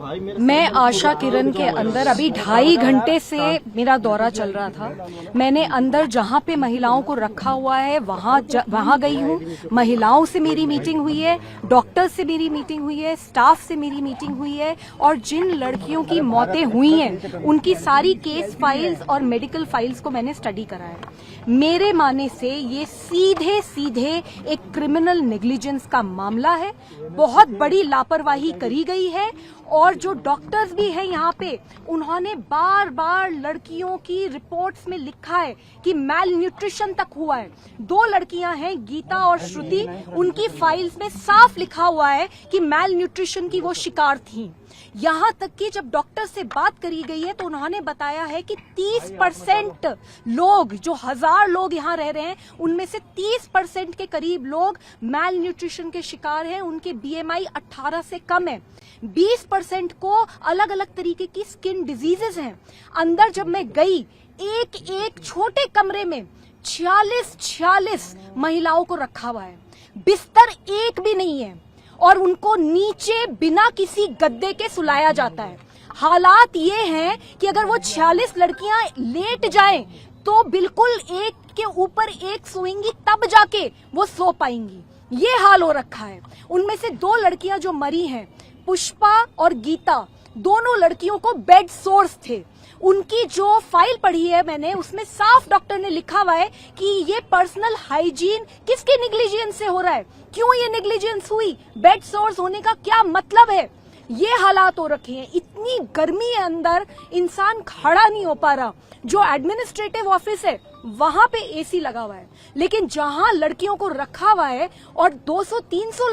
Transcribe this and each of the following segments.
मैं आशा किरण के अंदर अभी 2.5 घंटे से मेरा दौरा चल रहा था। मैंने अंदर जहां पे महिलाओं को रखा हुआ है वहां गई हूं। महिलाओं से मेरी मीटिंग हुई है, डॉक्टर से मेरी मीटिंग हुई है, स्टाफ से मेरी मीटिंग हुई है और जिन लड़कियों की मौतें हुई हैं उनकी सारी केस फाइल्स और मेडिकल फाइल्स को मैंने स्टडी करा है। मेरे मानने से ये सीधे सीधे एक क्रिमिनल नेग्लिजेंस का मामला है। बहुत बड़ी लापरवाही करी गई है और जो डॉक्टर्स भी हैं यहाँ पे उन्होंने बार बार लड़कियों की रिपोर्ट्स में लिखा है कि मैल न्यूट्रिशन तक हुआ है। 2 लड़कियां हैं, गीता और श्रुति, उनकी फाइल्स में साफ लिखा हुआ है कि मैल न्यूट्रिशन की वो शिकार थीं। यहाँ तक कि जब डॉक्टर से बात करी गई है तो उन्होंने बताया है कि 30% लोग, जो 1000 लोग यहाँ रह रहे हैं उनमें से 30% के करीब लोग मैल न्यूट्रिशन के शिकार हैं। उनके BMI 18 से कम है। 20% को अलग अलग तरीके की स्किन डिजीजेस हैं। अंदर जब मैं गई, एक छोटे कमरे में 46 महिलाओं को रखा हुआ है, बिस्तर एक भी नहीं है और उनको नीचे बिना किसी गद्दे के सुलाया जाता है। हालात ये हैं कि अगर वो 46 लड़कियां लेट जाएं तो बिल्कुल एक के ऊपर एक सोएंगी तब जाके वो सो पाएंगी। ये हाल हो रखा है। उनमें से 2 लड़कियां जो मरी हैं, पुष्पा और गीता, दोनों लड़कियों को बेड सोर्स थे। उनकी जो फाइल पढ़ी है मैंने, उसमें साफ डॉक्टर ने लिखा हुआ है कि ये पर्सनल हाइजीन किसके नेग्लिजेंस से हो रहा है, क्यों ये नेग्लिजेंस हुई, बेड सोर्स होने का क्या मतलब है। ये हालात हो रखे हैं। इतनी गर्मी है अंदर, इंसान खड़ा नहीं हो पा रहा। जो एडमिनिस्ट्रेटिव ऑफिस है वहां पे AC लगा हुआ है, लेकिन जहां लड़कियों को रखा हुआ है और 200-300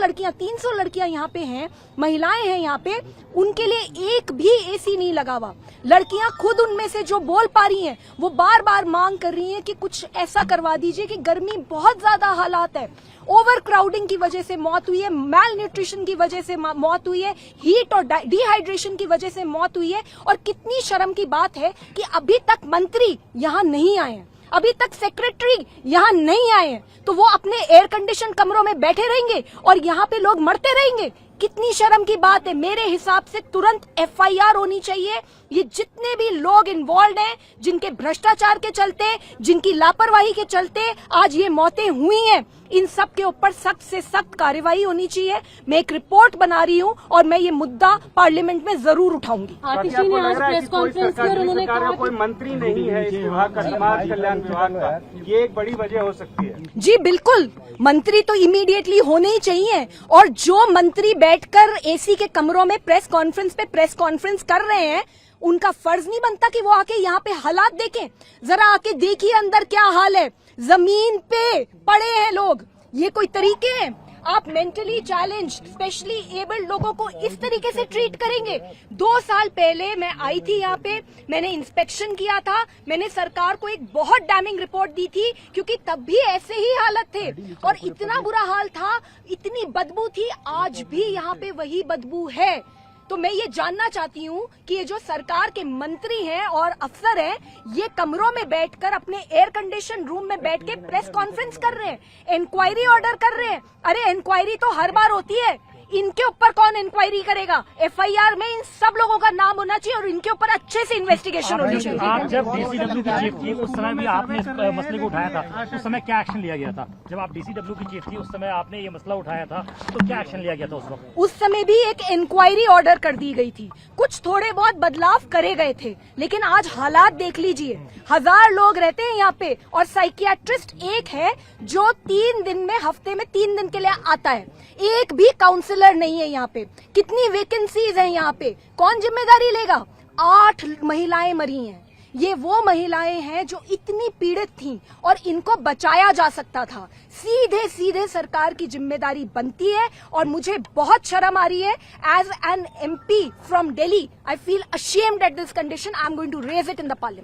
लड़कियां यहाँ पे हैं, महिलाएं हैं यहाँ पे, उनके लिए एक भी AC नहीं लगा हुआ। लड़कियां खुद उनमें से जो बोल पा रही हैं वो बार बार मांग कर रही हैं कि कुछ ऐसा करवा दीजिए कि गर्मी बहुत ज्यादा हालात है। ओवर क्राउडिंग की वजह से मौत हुई है, मैल न्यूट्रिशन की वजह से मौत हुई है, हीट और डिहाइड्रेशन की वजह से मौत हुई है। और कितनी शर्म की बात है कि अभी तक मंत्री यहाँ नहीं आए हैं, अभी तक सेक्रेटरी यहाँ नहीं आए हैं, तो वो अपने एयर कंडीशन कमरों में बैठे रहेंगे और यहाँ पे लोग मरते रहेंगे। कितनी शर्म की बात है। मेरे हिसाब से तुरंत FIR होनी चाहिए। ये जितने भी लोग इन्वॉल्व हैं, जिनके भ्रष्टाचार के चलते, जिनकी लापरवाही के चलते आज ये मौतें हुई हैं, इन सब के ऊपर सख्त से सख्त कार्रवाई होनी चाहिए। मैं एक रिपोर्ट बना रही हूँ और मैं ये मुद्दा पार्लियामेंट में जरूर उठाऊंगी। आतिशी ने आज प्रेस कॉन्फ्रेंस की और उन्होंने कहा कोई मंत्री नहीं है इस विभाग का, समाज कल्याण विभाग का, ये एक बड़ी वजह हो सकती है। जी बिल्कुल, मंत्री तो इमीडिएटली होने ही चाहिए। और जो मंत्री बैठकर AC के कमरों में प्रेस कॉन्फ्रेंस कर रहे हैं, उनका फर्ज नहीं बनता कि वो आके यहाँ पे हालात देखें। जरा आके देखिए अंदर क्या हाल है। जमीन पे पड़े हैं लोग। ये कोई तरीके हैं? आप मेंटली चैलेंज, स्पेशली एबल्ड लोगों को इस तरीके से ट्रीट करेंगे? 2 साल पहले मैं आई थी यहाँ पे, मैंने इंस्पेक्शन किया था, मैंने सरकार को एक बहुत डैमिंग रिपोर्ट दी थी, क्योंकि तब भी ऐसे ही हालत थे और इतना बुरा हाल था, इतनी बदबू थी। आज भी यहाँ पे वही बदबू है। तो मैं ये जानना चाहती हूँ कि ये जो सरकार के मंत्री हैं और अफसर हैं, ये कमरों में बैठकर अपने एयर कंडीशन रूम में बैठ के प्रेस कॉन्फ्रेंस कर रहे हैं, इंक्वायरी ऑर्डर कर रहे हैं। अरे इंक्वायरी तो हर बार होती है, इनके ऊपर कौन इंक्वायरी करेगा? FIR में इन सब लोगों का नाम होना चाहिए और इनके ऊपर अच्छे से इन्वेस्टिगेशन होनी चाहिए। आप जब DCW की चीफ थी उस समय भी आपने इस मसले को उठाया था, उस समय क्या एक्शन लिया गया था? जब आप DCW की चीफ थी उस समय आपने ये मसला उठाया था, तो क्या एक्शन लिया गया था उस वक्त? उस समय भी एक इंक्वायरी ऑर्डर कर दी गई थी, कुछ थोड़े बहुत बदलाव करे गए थे, लेकिन आज हालात देख लीजिए। 1000 लोग रहते हैं यहाँ पे और साइकियाट्रिस्ट एक है जो 3 दिन में, हफ्ते में 3 दिन के लिए आता है। एक भी काउंसलर नहीं है यहाँ पे। कितनी वैकेंसीज हैं यहाँ पे, कौन जिम्मेदारी लेगा? 8 महिलाएं मरी हैं। ये वो महिलाएं हैं जो इतनी पीड़ित थीं और इनको बचाया जा सकता था। सीधे सीधे सरकार की जिम्मेदारी बनती है और मुझे बहुत शर्म आ रही है। As an MP from Delhi, I feel ashamed at this condition. I am going to raise it in the parliament.